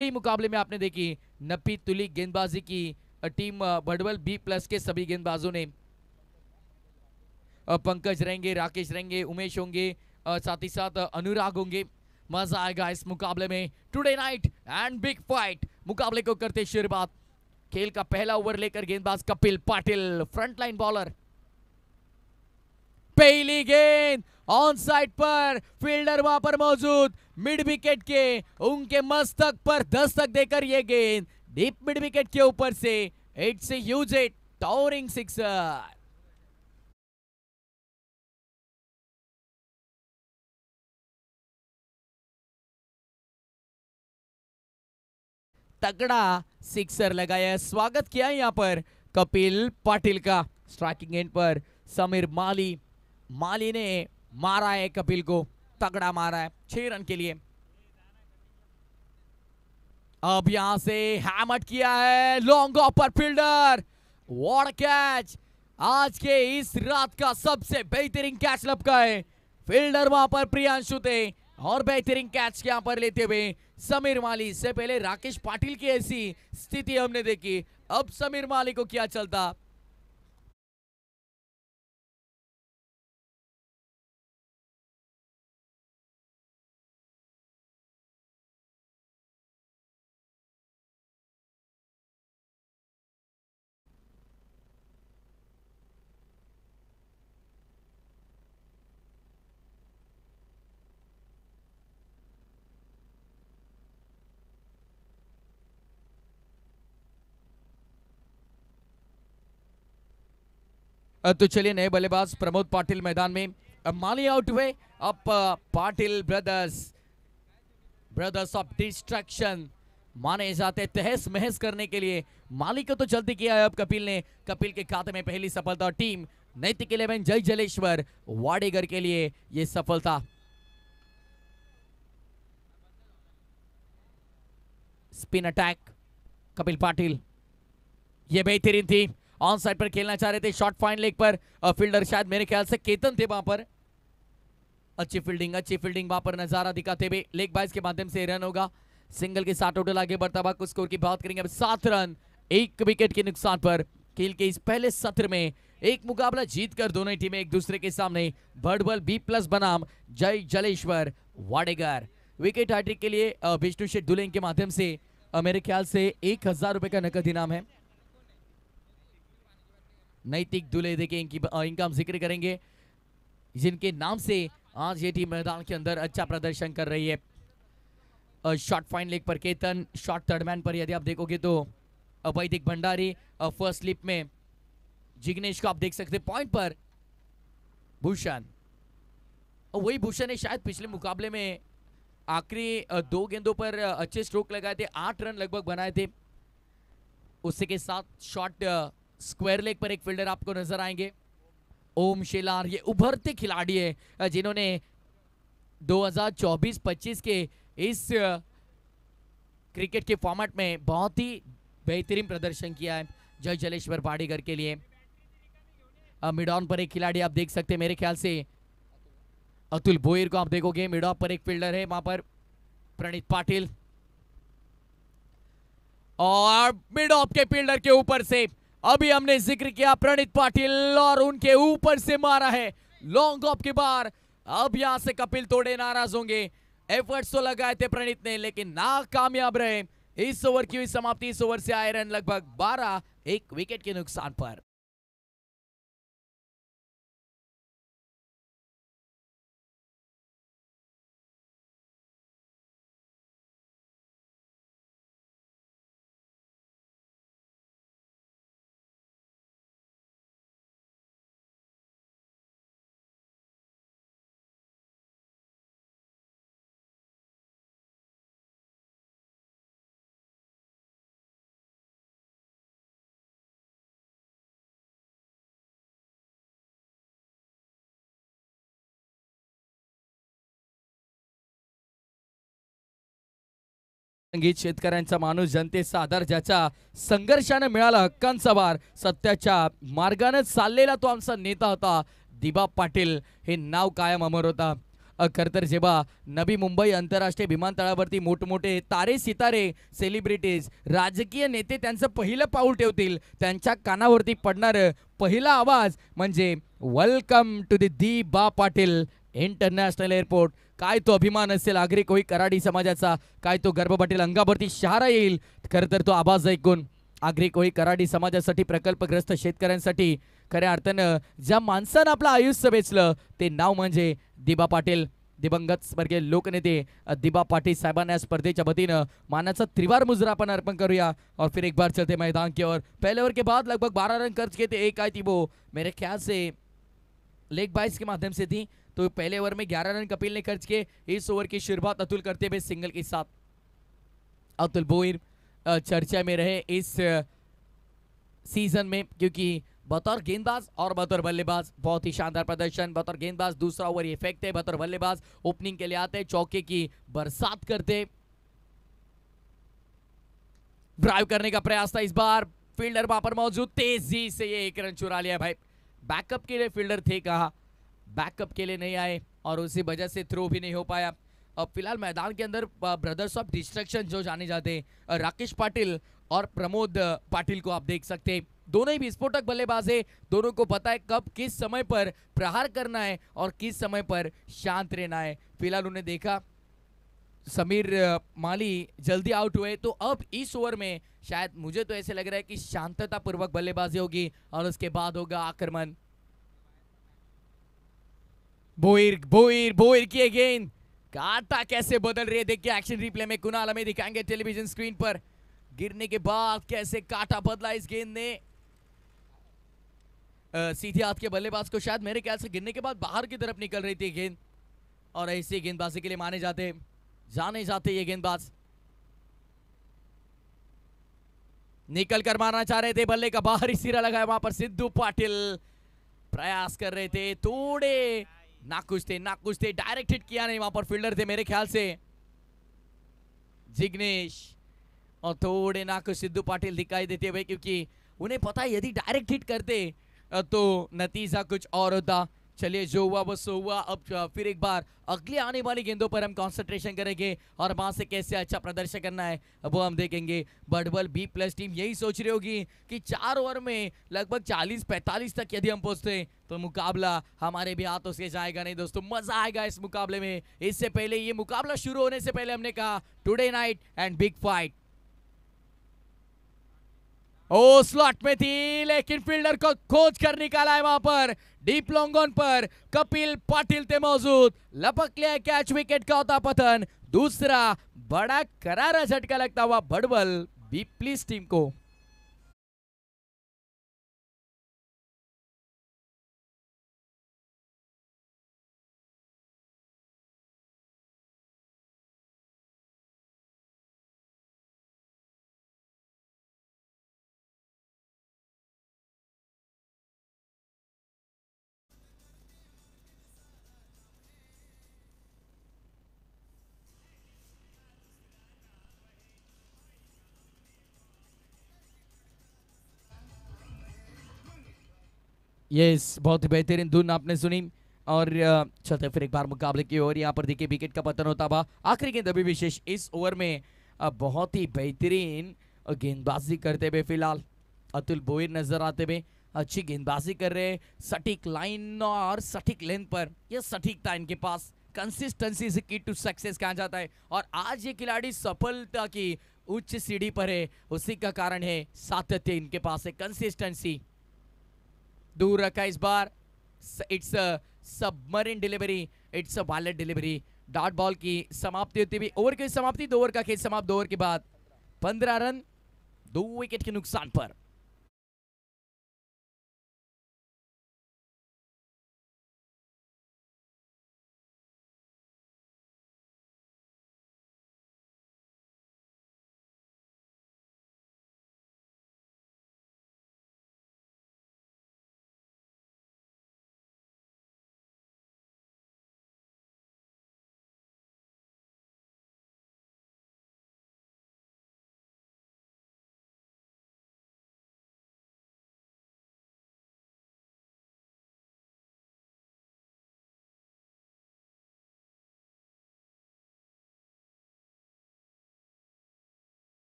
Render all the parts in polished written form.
मुकाबले में आपने देखी नपी तुली गेंदबाजी की टीम भडवल B+ के सभी गेंदबाजों ने पंकज रहेंगे, राकेश रहेंगे, उमेश होंगे, साथ ही साथ अनुराग होंगे। मजा आएगा इस मुकाबले में। Today night and big fight मुकाबले को करते शुरुआत। खेल का पहला ओवर लेकर गेंदबाज कपिल पाटिल, फ्रंटलाइन बॉलर। पहली गेंद ऑन साइड पर, फील्डर वहां पर मौजूद, मिड विकेट के उनके मस्तक पर दस्तक देकर यह गेंद डीप मिड विकेट के ऊपर से it's a huge hit, towering sixer. तगड़ा सिक्सर लगाया। स्वागत किया यहां पर कपिल पाटिल का। स्ट्राइकिंग एंड पर समीर माली ने मारा है कपिल को, तगड़ा मारा है 6 रन के लिए। अब यहां से हैमर किया है लॉन्ग ऑफ पर फील्डर। व्हाट कैच, आज के इस रात का सबसे बेहतरीन कैच लपका है। फील्डर वहां पर प्रियांशु थे और बेहतरीन कैच यहां पर लेते हुए समीर माली। से पहले राकेश पाटिल की ऐसी स्थिति हमने देखी, अब समीर माली को क्या चलता। तो चलिए नए बल्लेबाज प्रमोद पाटिल मैदान में। माली आउट हुए। अब पाटिल ब्रदर्स ऑफ डिस्ट्रक्शन माने जाते तहस महस करने के लिए। माली को तो जल्दी किया है अब कपिल ने। कपिल के खाते में पहली सफलता। टीम नैतिक 11 जय जलेश्वर वाडेगर के लिए यह सफलता। स्पिन अटैक कपिल पाटिल, यह बेहतरीन थी। ऑन साइड पर खेलना चाह रहे थे, शॉर्ट फाइन लेग पर। फील्डर शायद मेरे ख्याल से केतन थे वहां पर। अच्छी फील्डिंग वहां पर नजारा दिखाते हुए लेग बाइज के माध्यम से रन होगा। सिंगल के साथ टोटल आगे बढ़ता हुआ। कुछ स्कोर की बात करेंगे अब। 7 रन 1 विकेट के नुकसान पर खेल के इस पहले सत्र में एक मुकाबला जीतकर दोनों टीमें एक दूसरे के सामने भडवल B+ बनाम जय जलेश्वर वाडेगर। विकेट हैट्रिक के लिए विष्णु शेठ दुलेन के माध्यम से मेरे ख्याल से 1000 रुपए का नकद इनाम है। नैतिक दुले देखिए इनका हम जिक्र करेंगे, जिनके नाम से आज ये टीम मैदान के अंदर अच्छा प्रदर्शन कर रही है। शॉर्ट फाइन लेग पर केतन, शॉर्ट थर्ड मैन पर यदि आप देखोगे तो वैदिक भंडारी, फर्स्ट स्लिप में जिग्नेश को आप देख सकते पॉइंट पर भूषण। वही भूषण ने शायद पिछले मुकाबले में आखिरी 2 गेंदों पर अच्छे स्ट्रोक लगाए थे, 8 रन लगभग बनाए थे। उसी के साथ शॉर्ट स्क्वायर लेग पर एक फील्डर आपको नजर आएंगे, ओम शेलार। ये उभरते खिलाड़ी है जिन्होंने 2024-25 के इस क्रिकेट के फॉर्मेट में बहुत ही बेहतरीन प्रदर्शन किया है जय जलेश्वर वाडेगर के लिए। मिड ऑन पर एक खिलाड़ी आप देख सकते हैं, मेरे ख्याल से अतुल बोयर को आप देखोगे। मिड ऑफ पर एक फील्डर है वहां पर प्रणीत पाटिल, और मिड ऑफ के फील्डर के ऊपर से अभी हमने जिक्र किया प्रणीत पाटिल, और उनके ऊपर से मारा है लॉन्ग ऑफ के बार। अब यहां से कपिल थोड़े नाराज होंगे। एफर्ट्स तो लगाए थे प्रणीत ने, लेकिन नाकामयाब रहे। इस ओवर की हुई समाप्ति, इस ओवर से आए रन लगभग 12 1 विकेट के नुकसान पर। संगीत शेतकऱ्यांचा माणूस, जनतेचा आधार, ज्याच्या संघर्षाने मिळाला हक्कांचा वार, सत्याच्या मार्गाने चाललेला तो आमचा नेता होता दिबा पाटील। हे नाव कायम अमर होता। खरं तर जेव्हा नवी मुंबई आंतरराष्ट्रीय विमानतळावरती मोठमोठे तारे सितारे सेलिब्रिटीज राजकीय नेते त्यांचं पहिलं पाऊल ठेवतील, त्यांच्या कानावरती पडणारं पहिला आवाज म्हणजे वेलकम टू द दिबा पाटील इंटरनॅशनल एअरपोर्ट. काय तो अभिमान असेल आगरी कोळी कराडी समाजाचा, काय तो गर्भ पाटील अंगावरती शहारा येईल. खरं तर तो आवाज ऐकून आगरी कोळी कराडी समाजासाठी, प्रकल्पग्रस्त शेतकऱ्यांसाठी, खऱ्या अर्थानं ज्या माणसानं आपलं आयुष्य वेचलं ते नाव म्हणजे दिबा पाटील. दिवंगत स्वर्गीय लोकनेते दिबा पाटिल साहबाना स्पर्धेच्या वतीनं मानाचा त्रिवार मुजरा अपन अर्पण करूया. और फिर एक बार चलते मैदान की ओर. पहले ओवर के बाद लगभग 12 रन खर्च किए थे, एक आई थी वो मेरे ख्याल से लेग बाइस के माध्यम से थी, तो पहले ओवर में 11 रन कपिल ने खर्च किए. इस ओवर की शुरुआत अतुल करते हुए सिंगल के साथ. अतुल बोईर चर्चा में रहे इस सीजन में, क्योंकि बतौर गेंदबाज और बतौर बल्लेबाज बहुत ही शानदार प्रदर्शन. बतौर गेंदबाज दूसरा ओवर इफेक्ट है, बतौर बल्लेबाज ओपनिंग के लिए आते, चौके की बरसात करते. ड्राइव करने का प्रयास था इस बार, फील्डर वहां पर मौजूद, तेजी से ये एक रन चुरा लिया भाई. बैकअप के लिए फील्डर थे कहा, बैकअप के लिए नहीं आए और उसी वजह से थ्रो भी नहीं हो पाया. अब फिलहाल मैदान के अंदर ब्रदर्स ऑफ डिस्ट्रक्शन जो जाने जाते हैं राकेश पाटिल और प्रमोद पाटिल को आप देख सकते हैं. दोनों ही विस्फोटक बल्लेबाज है, दोनों को पता है कब किस समय पर प्रहार करना है और किस समय पर शांत रहना है. फिलहाल उन्हें देखा समीर माली जल्दी आउट हुए, तो अब इस ओवर में शायद मुझे तो ऐसे लग रहा है कि शांतता पूर्वक बल्लेबाजी होगी और उसके बाद होगा आक्रमण. बोईर बोईर बोईर की गेंद, काटा कैसे बदल रही है देखिए एक्शन रिप्ले में, कुणाल हमें दिखाएंगे टेलीविजन स्क्रीन पर. गिरने के बाद कैसे काटा बदला इस गेंद ने. सीधे हाथ के बल्लेबाज को शायद मेरे ख्याल से गिरने के बाद बाहर की तरफ निकल रही थी गेंद, और ऐसे गेंदबाजी के लिए जाने जाते ये गेंदबाज. निकल कर मारना चाह रहे थे, बल्ले का बाहरी सिरा लगाया वहां पर सिद्धू पाटिल, प्रयास कर रहे थे, थोड़े नाखुश थे. डायरेक्ट हिट किया नहीं, वहां पर फील्डर थे मेरे ख्याल से जिग्नेश, और थोड़े नाखुश सिद्धू पाटिल दिखाई देते हुए, क्योंकि उन्हें पता है यदि डायरेक्ट हिट करते तो नतीजा कुछ और होता. चलिए जो हुआ वो सो हुआ. अब फिर एक बार अगली आने वाली गेंदों पर हम कंसंट्रेशन करेंगे और वहां से कैसे अच्छा प्रदर्शन करना है वो हम देखेंगे. बड़बल बी प्लस टीम यही सोच रही होगी कि 4 ओवर में लगभग 40-45 तक यदि हम पहुंचते तो मुकाबला हमारे भी हाथों से जाएगा नहीं दोस्तों. मजा आएगा इस मुकाबले में. इससे पहले, ये मुकाबला शुरू होने से पहले हमने कहा today night and big fight. ओ स्लॉट में थी, लेकिन फील्डर को खोज कर निकाला है वहां पर. डीप लॉन्ग ऑन पर कपिल पाटिल थे मौजूद, लपक लिया कैच, विकेट का होता पतन. दूसरा बड़ा करारा झटका लगता हुआ बड़बल बी प्लीज टीम को. यस, बहुत ही बेहतरीन धुन आपने सुनी. और चलते फिर एक बार मुकाबले की ओर. यहाँ पर देखिए विकेट का पतन होता हुआ. आखिरी गेंद अभी विशेष इस ओवर में बहुत ही बेहतरीन गेंदबाजी करते हुए फिलहाल अतुल बोईर नजर आते हुए. अच्छी गेंदबाजी कर रहे हैं, सटीक लाइन और सटीक लेंथ पर. यह सटीकता इनके पास, कंसिस्टेंसी इज की टू सक्सेस कहा जाता है. और आज ये खिलाड़ी सफलता की उच्च सीढ़ी पर है, उसी का कारण है सातत्य इनके पास है, कंसिस्टेंसी. दूर रखा इस बार, it's submarine delivery, it's a violet delivery. Dot ball की समाप्ति होती हुई, ओवर की समाप्ति, 2 ओवर का खेल समाप्त. 2 ओवर के बाद 15 रन 2 विकेट के नुकसान पर.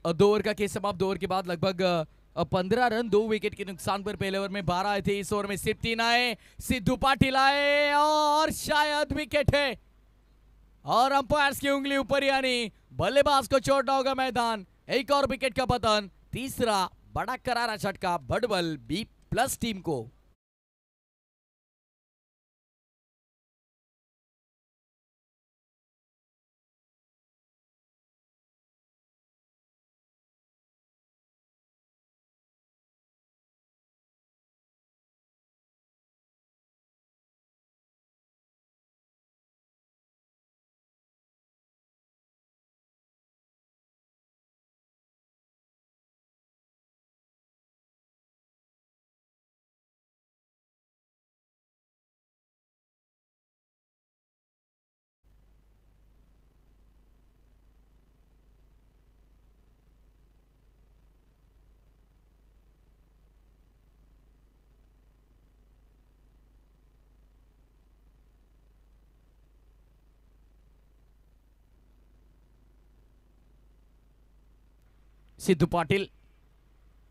दो ओवर का खेल समाप्त। 2 ओवर के बाद लगभग 15 रन 2 विकेट के नुकसान पर। पहले ओवर में 12 आए थे, इस ओवर में सिर्फ 3 आए। सिद्धू पाटिल आए और शायद विकेट है, और अंपायर्स की उंगली ऊपर, यानी बल्लेबाज को छोड़ना होगा मैदान। एक और विकेट का पतन, तीसरा बड़ा करारा झटका भडबल B+ टीम को। सिद्धू पाटिल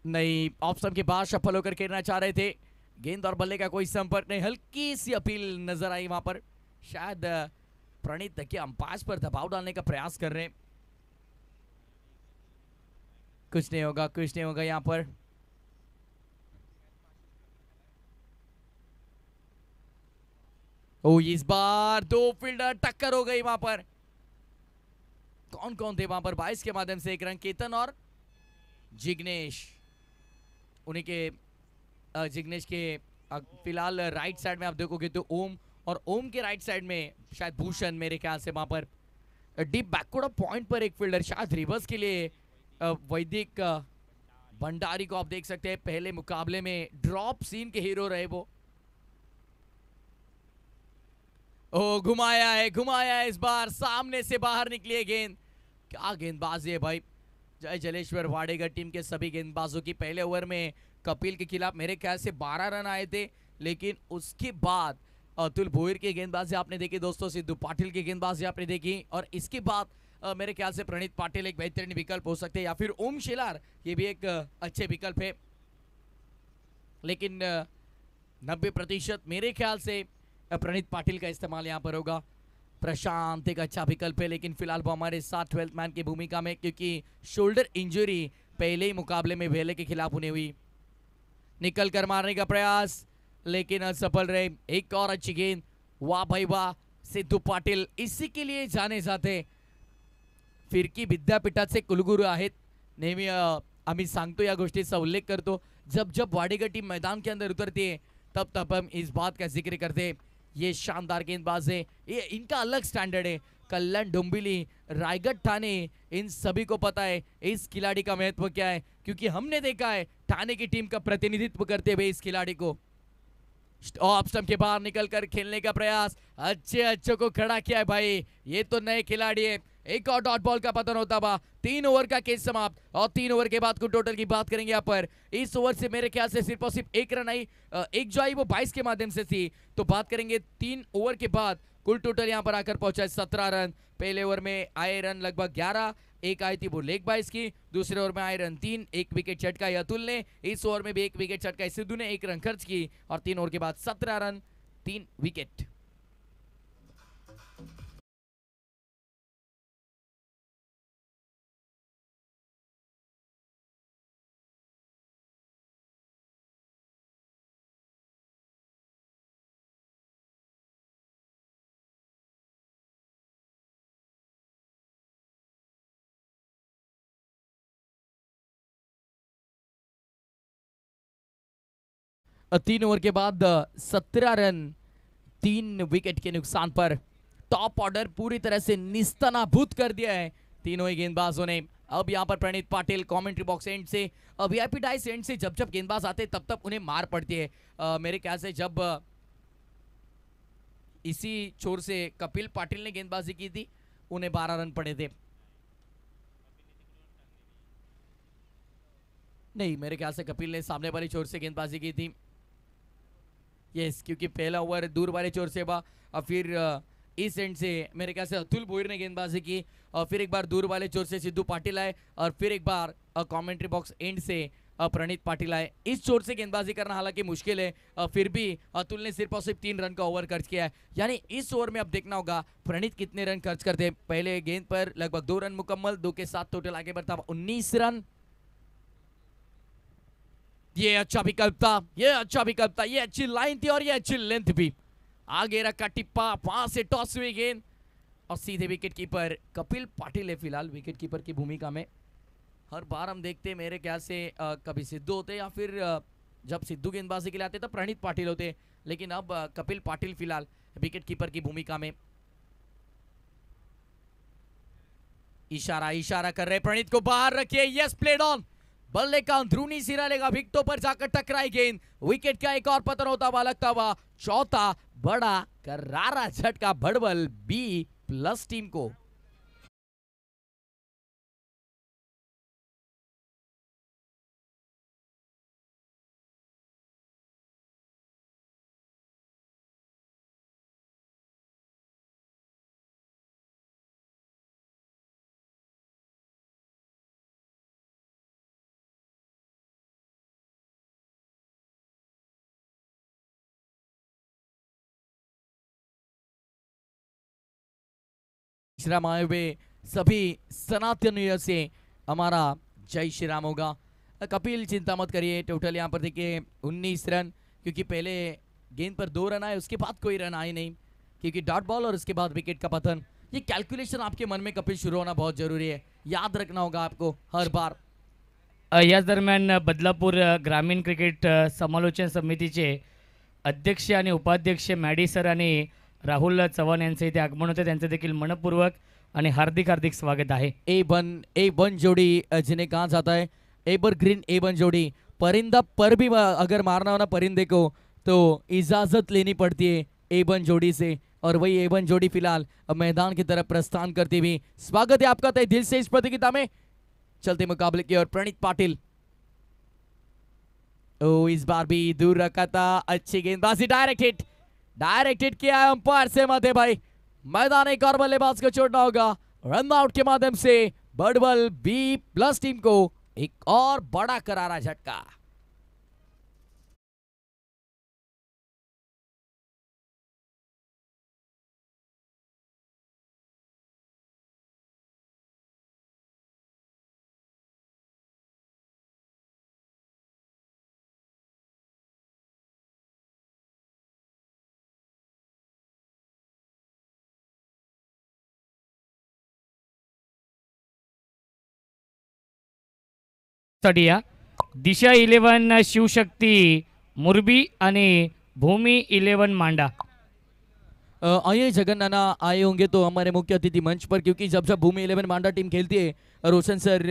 नई ऑफ स्टंप के बाद सफल होकर खेलना चाह रहे थे। गेंद और बल्ले का कोई संपर्क नहीं, हल्की सी अपील नजर आई वहां पर। शायद प्रणीत के अंपायर पर दबाव डालने का प्रयास कर रहे हैं। कुछ नहीं होगा, कुछ नहीं होगा यहां पर। ओ, इस बार 2 फील्डर टक्कर हो गई वहां पर। कौन कौन थे वहां पर? 22 के माध्यम से 1 रन, केतन और जिग्नेश। उन्हीं के जिग्नेश के फिलहाल राइट साइड में आप देखोगे तो ओम, और ओम के राइट साइड में शायद भूषण, मेरे ख्याल से वहां पर डीप बैकवर्ड पॉइंट पर एक फील्डर, शायद रिवर्स के लिए वैदिक भंडारी को आप देख सकते हैं। पहले मुकाबले में ड्रॉप सीन के हीरो रहे वो। ओ, घुमाया है, घुमाया है, इस बार सामने से बाहर निकली है गेंद। क्या गेंदबाजी है भाई। जय जलेश्वर वाडेगर टीम के सभी गेंदबाजों की। पहले ओवर में कपिल के खिलाफ मेरे ख्याल से 12 रन आए थे, लेकिन उसके बाद अतुल भोईर की गेंदबाजी आपने देखी दोस्तों, सिद्धू पाटिल की गेंदबाजी आपने देखी, और इसके बाद मेरे ख्याल से प्रणीत पाटिल एक बेहतरीन विकल्प हो सकते हैं, या फिर ओम शेलार, ये भी एक अच्छे विकल्प है। लेकिन 90% मेरे ख्याल से प्रणीत पाटिल का इस्तेमाल यहां पर होगा। प्रशांत एक अच्छा विकल्प है, लेकिन फिलहाल वो हमारे साथ 12th मैन की भूमिका में, क्योंकि शोल्डर इंजरी पहले ही मुकाबले में वेले के खिलाफ उन्हें हुई। निकल कर मारने का प्रयास, लेकिन असफल रहे। एक और अच्छी गेंद, वाह भाई वाह। सिद्धू पाटिल इसी के लिए जाने जाते, फिरकी विद्यापीठाचे कुलगुरू आहेत। नेहमी आम्ही सांगतो, या गोष्टीचा उल्लेख करतो, जब जब वाडेगर टीम मैदान के अंदर उतरती है तब तब हम इस बात का जिक्र करते हैं। ये शानदार गेंदबाज है, ये इनका अलग स्टैंडर्ड है। कल्याण डोंबिवली, रायगढ़, ठाणे, इन सभी को पता है इस खिलाड़ी का महत्व क्या है, क्योंकि हमने देखा है ठाणे की टीम का प्रतिनिधित्व करते हुए इस खिलाड़ी को। ऑफ स्टंप के बाहर निकलकर खेलने का प्रयास, अच्छे को खड़ा किया है भाई, ये तो नए खिलाड़ी है। एक और डॉट बॉल का पतन होता हुआ। 3 ओवर का खेल समाप्त, और 3 ओवर के बाद कुल टोटल की बात करेंगे यहाँ पर। इस ओवर से मेरे ख्याल से सिर्फ और सिर्फ 1 रन आई, एक जो आई वो 22 के माध्यम से थी। तो बात करेंगे 3 ओवर के बाद कुल टोटल यहाँ पर आकर पहुंचा है 17 रन। पहले ओवर में आए रन लगभग 11, एक आई थी वो लेग बाइस की। दूसरे ओवर में आए रन 3, एक विकेट चटकाई अतुल ने। इस ओवर में भी एक विकेट चटकाई सिद्धू ने, 1 रन खर्च की, और 3 ओवर के बाद 17 रन, 3 विकेट। तीन ओवर के बाद 17 रन, 3 विकेट के नुकसान पर टॉप ऑर्डर पूरी तरह से निस्तानाबूद कर दिया है तीनों ही गेंदबाजों ने। अब यहां पर प्रणीत पाटिल कमेंट्री बॉक्स एंड से, वीआईपी डाइस एंड से जब जब गेंदबाज आते तब तब उन्हें मार पड़ती है। मेरे ख्याल से जब इसी छोर से कपिल पाटिल ने गेंदबाजी की थी, उन्हें 12 रन पड़े थे। नहीं, मेरे ख्याल से कपिल ने सामने वाली छोर से गेंदबाजी की थी। यस, क्योंकि पहला ओवर दूर वाले छोर से हुआ, और फिर इस एंड से मेरे ख्याल से अतुल भोईर ने गेंदबाजी की और फिर एक बार दूर वाले चोर से सिद्धू पाटिल आए और फिर एक बार कमेंट्री बॉक्स एंड से प्रणीत पाटिल आए। इस चोर से गेंदबाजी करना हालांकि मुश्किल है, फिर भी अतुल ने सिर्फ और सिर्फ 3 रन का ओवर खर्च किया है। यानी इस ओवर में अब देखना होगा प्रणीत कितने रन खर्च करते हैं। पहले गेंद पर लगभग 2 रन मुकम्मल, 2 के साथ टोटल आगे बढ़ता 19 रन। ये अच्छा विकल्प था, ये अच्छा विकल्प था, ये अच्छी लाइन थी और ये अच्छी लेंथ भी। आगे रखा टिप्पा, वहां से टॉस हुई गेंद और सीधे विकेट कीपर कपिल पाटिल है फिलहाल विकेट कीपर की भूमिका में। हर बार हम देखते मेरे ख्याल से कभी सिद्धू होते या फिर जब सिद्धू गेंदबाजी के लिए आते तो प्रणीत पाटिल होते, लेकिन अब कपिल पाटिल फिलहाल विकेट कीपर की भूमिका में। इशारा इशारा कर रहे प्रणीत को बाहर रखिए, यस प्लेड ऑन। बल्ले का अंदरूनी सिरा लेगा, विकेटों पर जाकर टकराई गेंद, विकेट का एक और पतन होता हुआ लगता हुआ चौथा बड़ा करारा झटका भड़बल B+ टीम को। श्री राम आए हुए सभी सनातनियों से हमारा जय श्री राम होगा। कपिल चिंता मत करिए, टोटल यहाँ पर देखिए 19 रन, क्योंकि पहले गेंद पर 2 रन आए, उसके बाद कोई रन आए नहीं क्योंकि डॉट बॉल और उसके बाद विकेट का पतन। ये कैलकुलेशन आपके मन में कपिल शुरू होना बहुत जरूरी है, याद रखना होगा आपको हर बार। याच दरम्यान बदलापूर ग्रामीण क्रिकेट समालोचन समितीचे अध्यक्ष आणि उपाध्यक्ष मॅडी सर आणि राहुल चव्हाण यांचे इथे आगमन होते, त्यांचे देखील मनपूर्वक आणि हार्दिक हार्दिक स्वागत आहे। ए वन जोड़ी जिन्हें कहा जाता है एवरग्रीन A1 जोड़ी, परिंदा पर भी अगर मारना हो ना परिंदे को तो इजाजत लेनी पड़ती है A1 जोड़ी से, और वही A1 जोड़ी फिलहाल अब मैदान की तरफ प्रस्थान करती हुई। स्वागत है आपका तहे दिल से इस प्रतियोगिता में। चलते मुकाबले की ओर प्रणीत पाटिल, ओ इस बार भी दूर रखा था, अच्छी गेंदबाजी, डायरेक्ट हिट किया है अंपायर से मध्य भाई। मैदान एक और बल्लेबाज को छोड़ना होगा, रन आउट के माध्यम से बड़बल B+ टीम को एक और बड़ा करारा झटका। स्टडिया दिशा 11 शिवशक्ती मुरबी आणि भूमि 11 मांडा। आइए जगन नाना आए होंगे तो हमारे मुख्य अतिथि मंच पर, क्योंकि जब जब भूमि 11 मांडा टीम खेलती है रोशन सर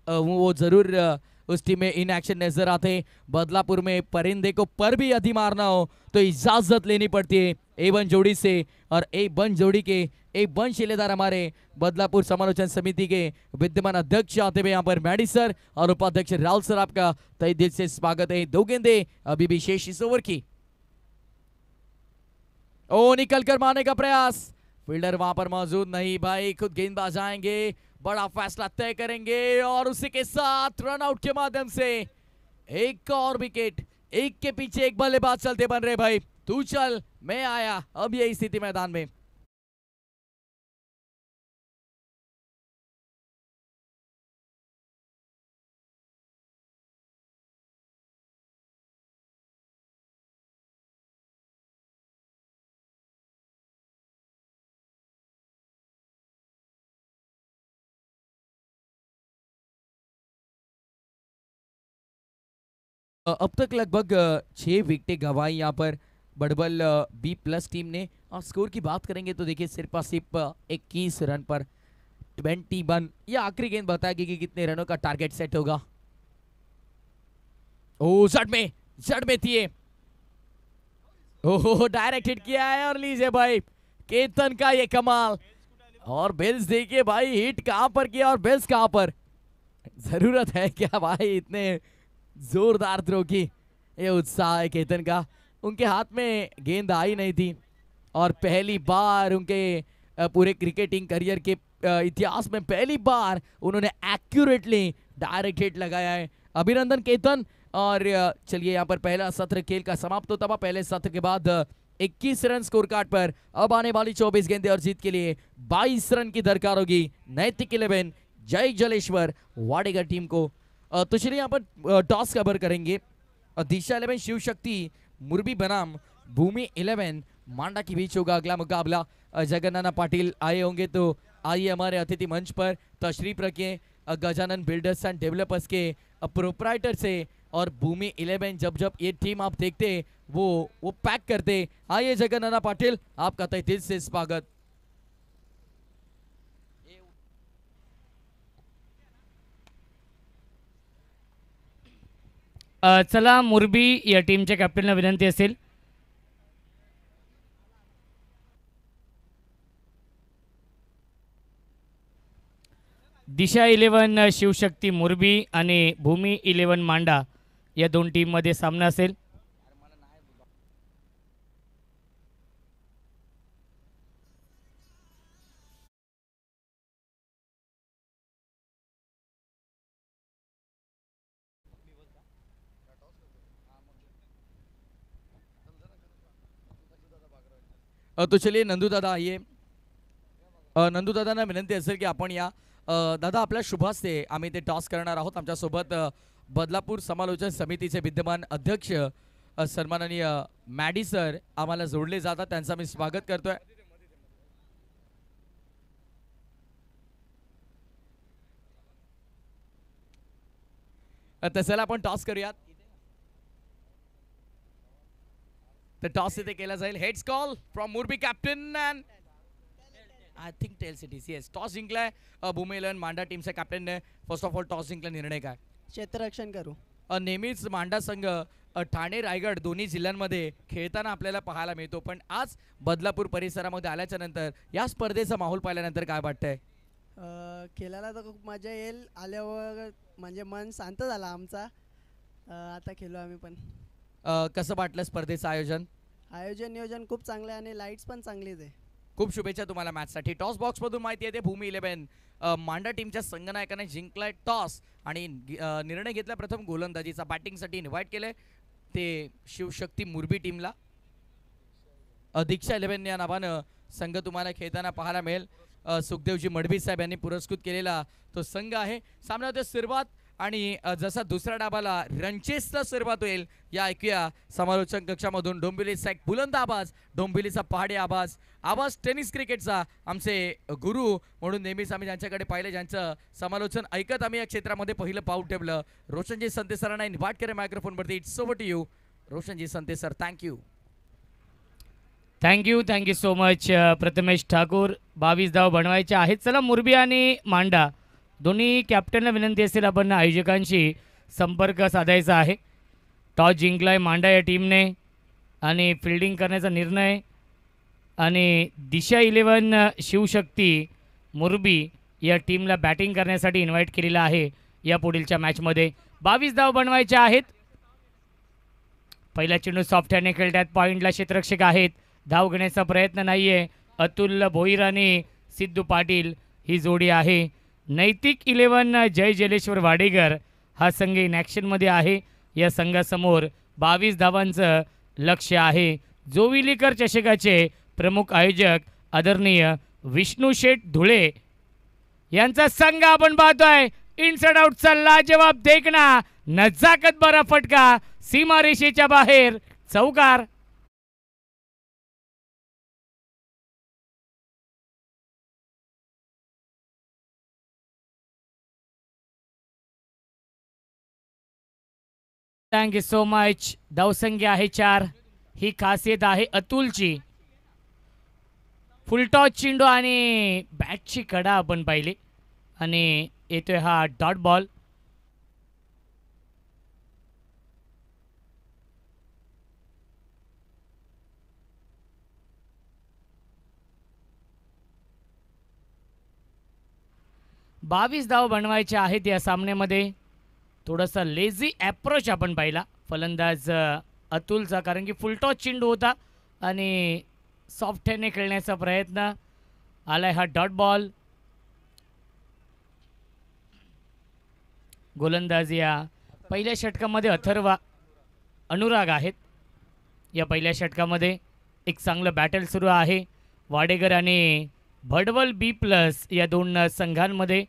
वो जरूर उस टीम में इन एक्शन नजर आते हैं। बदलापुर में परिंदे को पर भी यदि मारना हो तो इजाजत लेनी पड़ती है A1 जोड़ी से, और A1 जोड़ी के A1 शिलेदार हमारे बदलापुर समालोचन समिति के विद्यमान अध्यक्ष आते हुए यहाँ पर मैडी सर और उपाध्यक्ष राहुल सर, आपका तहे दिल से स्वागत है। 2 गेंदे अभी भी शेष इस ओवर की। ओ निकल कर मारने का प्रयास, फील्डर वहां पर मौजूद नहीं भाई, खुद गेंदबाज आएंगे, बड़ा फैसला तय करेंगे और उसी के साथ रन आउट के माध्यम से एक और विकेट। एक के पीछे एक बल्लेबाज चलते बन रहे भाई, तू चल मैं आया, अब यही स्थिति मैदान में। अब तक लगभग 6 विकेटें गंवाई यहाँ पर बड़बल B+ टीम ने, और स्कोर की बात करेंगे तो देखिए सिर्फ 21 रन पर 21। ये आखिरी गेंद बताएगी कि कितने रनों का टारगेट सेट होगा। ओ जड़ में थी, ओहो डायरेक्ट हिट किया है और लीजिए भाई केतन का ये कमाल। और बेल्स देखिए भाई, हिट कहां पर किया और बेल्स कहां पर, जरूरत है क्या भाई इतने जोरदार थ्रो की। ये उत्साह है केतन का, उनके हाथ में गेंद आई नहीं थी और पहली बार उनके पूरे क्रिकेटिंग करियर के इतिहास में पहली बार उन्होंने एक्यूरेटली डायरेक्ट हिट लगाया है। अभिनंदन केतन। और चलिए यहाँ पर पहला सत्र खेल का समाप्त होता हुआ पहले सत्र के बाद 21 रन स्कोर कार्ड पर। अब आने वाली 24 गेंदें और जीत के लिए 22 रन की दरकार होगी नैतिक 11 जय जलेश्वर वाडेगर टीम को। तो चलिए यहाँ पर टॉस कवर करेंगे। दिशा 11 शिव शक्ति मुरबी बनाम भूमि 11 मांडा के बीच होगा अगला मुकाबला। जगन्नाथ पाटिल आए होंगे तो आइए हमारे अतिथि मंच पर तशरीफ रखें। गजानन बिल्डर्स एंड डेवलपर्स के प्रोपराइटर से और भूमि 11 जब जब ये टीम आप देखते वो पैक करते। आइए जगन्नाथ पाटिल आपका तहे दिल से स्वागत। चला मुरबी या टीमच्या कॅप्टनला विनंती असेल दिशा 11 शिवशक्ती मुरबी आणि भूमी 11 मांडा या दोन टीम मध्ये सामना असेल। तो चलिए नंदू दादा आइए। नंदू दादांना विनंती असेल की आपण या दादा आपल्या शुभास्ते आम्ही ते टॉस करणार आहोत। आमच्या सोबत बदलापूर समालोचन समितीचे विद्यमान अध्यक्ष सन्माननीय मॅडी सर आम्हाला जोडले जातात, त्यांचं मी स्वागत करतोय। तसला आपण टॉस करूयात। तर टॉस इथे केला जाईल। Heads call from Murbi captain and I think tail cities yes toss जिंकलाय भूमी 11 मांडा टीमचा कॅप्टनने। फर्स्ट ऑफ ऑल टॉस जिंकला, निर्णय काय? क्षेत्ररक्षण करू। नेहमीच मांडा संघ ठाणे रायगड दोन्ही जिल्ह्यांमध्ये खेळताना आपल्याला पाहायला मिळतो, पण आज बदलापूर परिसरामध्ये आल्याच्या नंतर या स्पर्धेचा माहोल पाहिल्यानंतर काय वाटतंय? खेळायला तर खूप मजा येईल, आल्यावर म्हणजे मन शांत झाला आमचा। आता खेळू आम्ही पण। कसं वाटलं स्पर्धेचं आयोजन? आयोजन नियोजन खूप चांगलं आहे आणि लाईट्स पण चांगलीच आहे। खूप शुभेच्छा तुम्हाला मॅचसाठी। टॉस बॉक्स मधून माहिती येते भूमी 11 मांडा टीमच्या संघनायकाने जिंकलाय टॉस आणि निर्णय घेतला प्रथम गोलंदाजीचा। बॅटिंगसाठी इन्व्हाइट केले ते शिवशक्ती मुरबी टीमला। दीक्षा 11 या नावानं संघ तुम्हाला खेळताना पाहायला मिळेल। सुखदेवजी मडवी साहेब यांनी पुरस्कृत केलेला तो संघ आहे। सामन्यामध्ये सुरुवात आणि जसा दुसऱ्या डाबाला रनचेसला सुरुवात होईल या ऐकूया समालोचन कक्षामधून। डोंबिवलीचा एक बुलंद आवाज, डोंबिवलीचा पहाडी आवाज, आवाज टेनिस क्रिकेटचा। आमचे गुरु म्हणून नेहमीच आम्ही ज्यांच्याकडे पाहिले, ज्यांचं समालोचन ऐकत आम्ही या क्षेत्रामध्ये पहिलं पाऊल ठेवलं, रोशनजी संते सरांना इन्व्हाइट केलं मायक्रोफोनवरती। It's over to you Roshanji Sante sir, thank you. Thank you so much Prathamesh Thakur. 22 धाव बनवायचे आहेत। चला मुरबी आणि मांडा दोन्ही कॅप्टनला विनंती असेल आपण आयोजकांशी संपर्क साधायचा आहे। टॉस जिंकलाय मांडा या टीमने आणि फिल्डिंग करण्याचा निर्णय आणि दिशा 11 शिवशक्ती मुरबी या टीमला बॅटिंग करण्यासाठी इन्व्हाइट केलेला आहे या पुढीलच्या मॅचमध्ये। 22 धाव बनवायचे आहेत। पहिला चेंडू सॉफ्ट हँडने खेळतात, पॉइंटला क्षेत्ररक्षक आहेत, धाव घेण्याचा प्रयत्न नाहीये। अतुल भोईर आणि सिद्धू पाटील ही जोडी आहे। नैतिक 11 जय जलेश्वर वाडेगर हा संघ इन ॲक्शनमध्ये आहे। या संघासमोर 22 धावांचं लक्ष्य आहे। जोविलीकर चषकाचे प्रमुख आयोजक आदरणीय विष्णू शेठ धुळे यांचा संघ आपण पाहतोय। इनसाइड आउटचा लाजवाब देखना, नजाकत भरा फटका, सीमारेषेच्या बाहेर चौकार। Thank you so much. धावसंख्या आहे 4। ही खासियत आहे अतुलची। फुलटॉस चेंडू आणि बॅटची कडा आपण पाहिली आणि येतोय हा डॉट बॉल। बावीस धाव बनवायचे आहेत या सामन्यामध्ये। थोडासा लेझी ॲप्रोच आपण पाहिला फलंदाज अतुलचा, कारण की फुलटॉस चेंडू होता आणि सॉफ्ट हँडने खेळण्याचा प्रयत्न, आलाय हा डॉट बॉल. गोलंदाज या पहिल्या षटकामध्ये अथर्व अनुराग आहेत. या पहिल्या षटकामध्ये एक चांगलं बॅटल सुरू आहे वाडेकर आणि भडवल बी प्लस या दोन संघांमध्ये.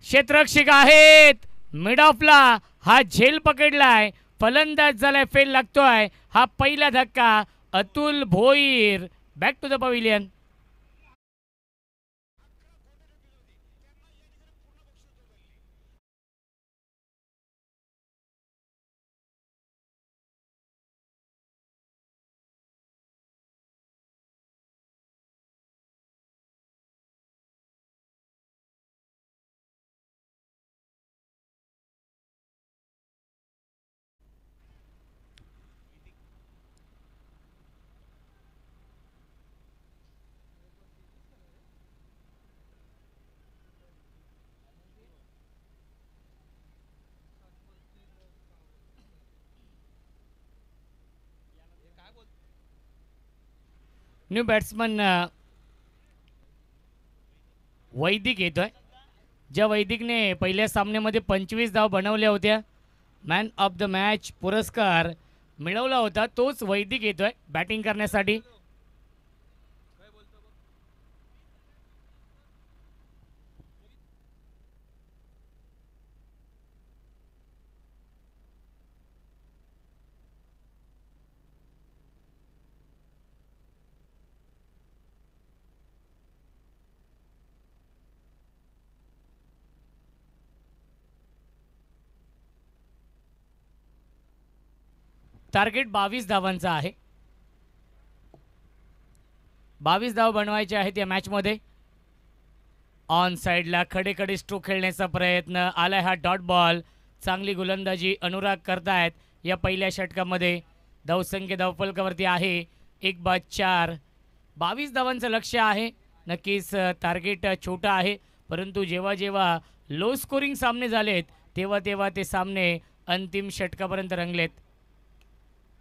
क्षेत्ररक्षक आहेत, मिड ऑफला हा झेल पकडलाय, फलंदाज झालाय, फेल लागतोय. हा पहिला धक्का. Atul Bhoir back to the pavilion. New batsman Vaidik येतोय. ज्या वैदिकने पहिल्या सामन्यामध्ये 25 धाव बनवल्या होत्या, मॅन ऑफ द मॅच पुरस्कार मिळवला होता, तोच वैदिक येतोय बॅटिंग करण्यासाठी. टार्गेट 22 धावांचा आहे. 22 धाव बनवायचे आहेत या मॅचमध्ये. ऑन साइडला खडे स्ट्रोक खेळण्याचा प्रयत्न, आलाय हा डॉट बॉल. चांगली गोलंदाजी अनुराग करतायत या पहिल्या षटकामध्ये. धावसंख्या धावफलकावरती आहे 1/4. 22 धावांचं लक्ष्य आहे. नक्कीच टार्गेट छोटा आहे, परंतु जेव्हा जेव्हा लो स्कोरिंग सामने झालेत तेव्हा ते सामने अंतिम षटकापर्यंत रंगलेत.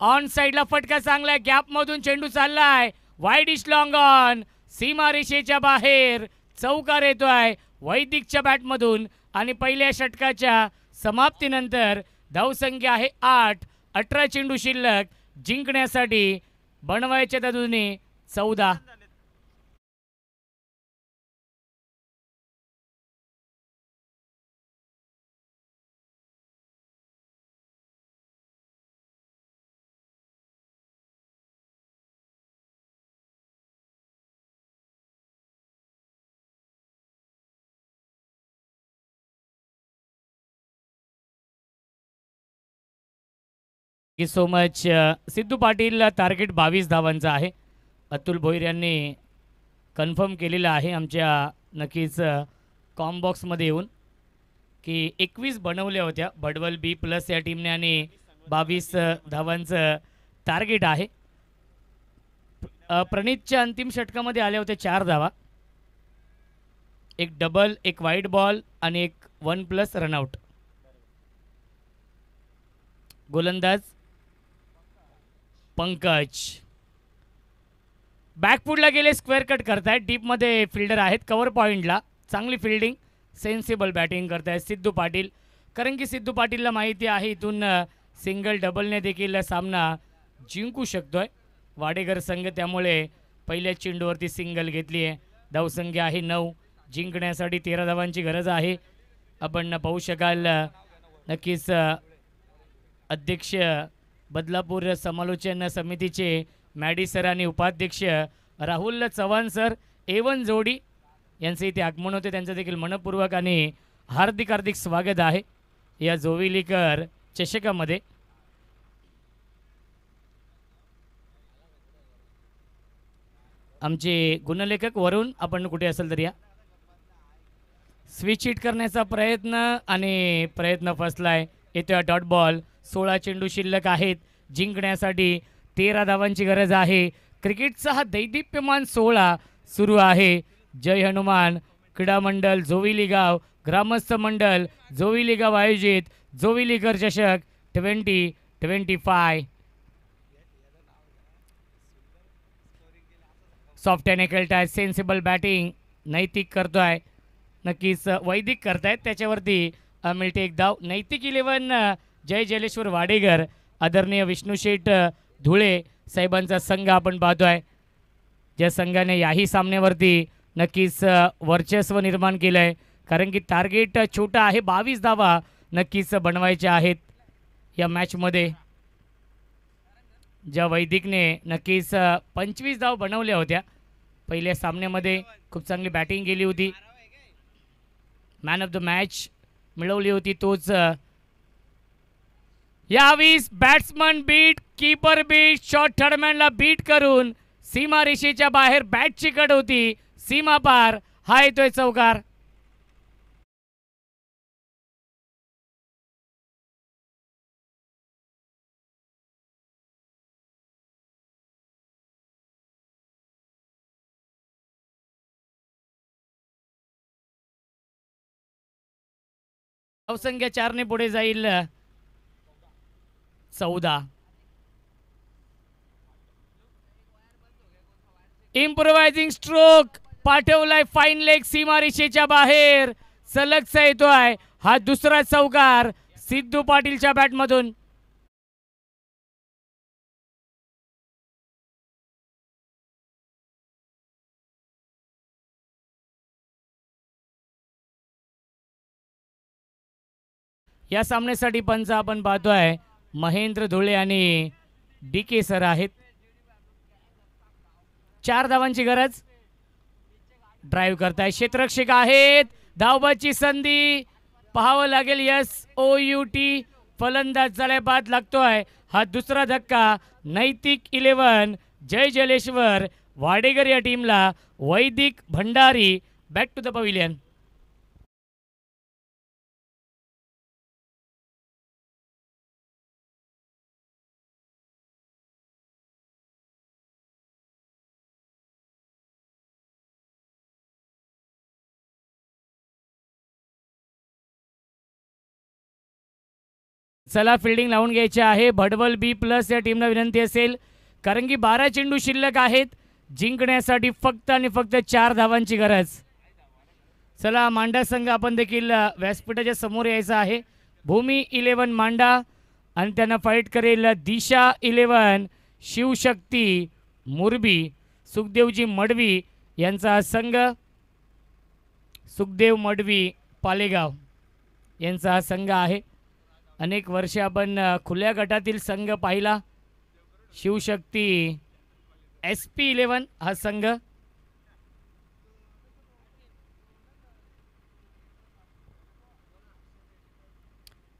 ऑन साइडला फटका चांगला, गॅपमधून चेंडू चाललाय, वाईड इश लॉंग ऑन, सीमारेषेच्या बाहेर चौकार येतोय वैदिकच्या बॅटमधून. आणि पहिल्या षटकाच्या समाप्तीनंतर धावसंख्या आहे 8. 18 चेंडू शिल्लक. जिंकण्यासाठी बनवायच्या त्यातून 14. Thank you so much. Sidhu Patil target 22 धावांचा आहे. अतुल भोईर यांनी कन्फर्म केलेलं आहे आमच्या नक्कीच कॉमबॉक्समध्ये येऊन की 21 बनवल्या होत्या भडवल बी प्लस या टीमने आणि 22 धावांचं टार्गेट आहे. प्रणीतच्या अंतिम षटकामध्ये आल्या होत्या 4 धावा, एक डबल, एक वाईड बॉल आणि एक 1+ रनआउट. गोलंदाज पंकज बॅकफुटला गेले, स्क्वेअर कट करतायत. डीपमध्ये फिल्डर आहेत कव्हर पॉईंटला. चांगली फिल्डिंग, सेन्सिबल बॅटिंग करतायत सिद्धू पाटील. कारण की सिद्धू पाटीलला माहिती आहे इथून सिंगल डबलने देखील सामना जिंकू शकतोय वाडेकर संघ, त्यामुळे पहिल्या चेंडूवरती सिंगल घेतली आहे. धावसंख्या आहे 9. जिंकण्यासाठी 13 धावांची गरज आहे. आपण पाहू शकाल नक्कीच अध्यक्ष बदलापूर समालोचन समितीचे मॅडी सर आणि उपाध्यक्ष राहुल चव्हाण सर, A1 जोडी यांचे इथे आगमन होते. त्यांचं देखील मनपूर्वक आणि हार्दिक स्वागत आहे या जोविलीकर चषकामध्ये. आमचे गुणलेखक वरून, आपण कुठे असेल तर या. स्विच हिट करण्याचा प्रयत्न आणि प्रयत्न फसलाय. येतोय डॉट बॉल. 16 चेंडू शिल्लक आहेत. जिंकण्यासाठी 13 धावांची गरज आहे. क्रिकेटचा हा दैदिप्यमान 16 सुरू आहे. जय हनुमान क्रीडा मंडळ जोविली गाव, ग्रामस्थ मंडळ जोविली गाव आयोजित जोविलीकर चषक 2025. सॉफ्ट याने खेळतायत, सेन्सिबल बॅटिंग नैतिक करतोय, नक्कीच वैदिक करतायत, त्याच्यावरती मिळते एक धाव. नैतिक 11 जय जलेश्वर वाडेकर, आदरणीय विष्णू शेठ धुळे साहेबांचा संघ आपण पाहतोय, ज्या संघाने याही सामन्यावरती नक्कीच वर्चस्व निर्माण केलं आहे, कारण की टार्गेट छोटा आहे. 22 धावा नक्कीच बनवायच्या आहेत या मॅचमध्ये. ज्या वैदिकने नक्कीच 25 धाव बनवल्या होत्या पहिल्या सामन्यामध्ये, खूप चांगली बॅटिंग केली होती, मॅन ऑफ द मॅच मिळवली होती तोच. यावेळेस batsman beat, keeper beat, short थर्डमॅनला बीट करून सीमा रेषेच्या बाहेर बॅटची कड होती, सीमा पार, हा येतोय चौकार. धावसंख्या 4 ने पुढे जाईल 14. इम्प्रोवायझिंग स्ट्रोक पाठवलाय, फाईन लेग सीमा रेषेच्या बाहेर, सलगचा येतोय हा दुसरा चौकार सिद्धू पाटीलच्या बॅटमधून. या सामन्यासाठी पंच आपण पाहतोय महेंद्र धुळे आणि डी के सर आहेत. 4 धावांची गरज, ड्राईव्ह करताय, क्षेत्ररक्षक आहेत, धावबाची संधी पाहावं लागेल. SOUT फलंदाज झाल्या बाद लागतोय हा दुसरा धक्का. नैतिक 11 जय जलेश्वर वाडेकर या टीमला. Vaidik Bhandari back to the pavilion. चला फिल्डिंग लावून घ्यायची आहे. भडवल B+ या टीमला विनंती असेल, कारण की 12 चेंडू शिल्लक आहेत, जिंकण्यासाठी फक्त आणि फक्त 4 धावांची गरज. चला मांडा संघ आपण देखील व्यासपीठाच्या समोर यायचं आहे. भूमी 11 मांडा आणि त्यांना फाईट करेल दिशा 11 शिवशक्ती मुरबी. सुखदेवजी मडवी यांचा संघ, सुखदेव मडवी पालेगाव यांचा हा संघ आहे. अनेक वर्षे आपण खुल्या गटातील संघ पाहिला. शिवशक्ती SP 11 हा संघ.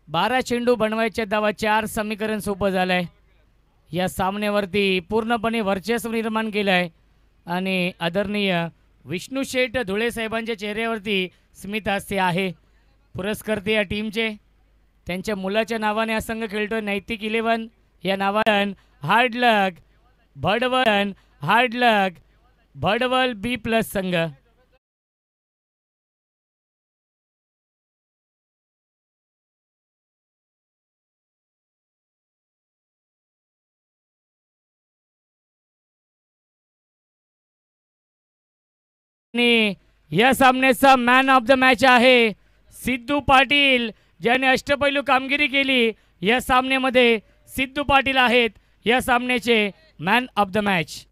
बारा चेंडू बनवायच्या धावा 4, समीकरण सोपं झालंय. या सामन्यावरती पूर्णपणे वर्चस्व निर्माण केलं आहे आणि आदरणीय विष्णू शेठ धुळे साहेबांच्या चेहऱ्यावरती स्मित हास्य आहे. पुरस्कर्ते या टीमचे, त्यांच्या मुलाच्या नावाने हा संघ खेळतोय. नैतिक 11 या नावाने हार्ड लक भडवल, हार्ड लक भडवल B+ संघ. आणि या सामन्याचा मॅन ऑफ द मॅच आहे सिद्धू पाटील, ज्याने अष्टपैलू कामगिरी केली. या सामन्यामध्ये सिद्धू पाटील आहेत या सामन्याचे मॅन ऑफ द मॅच.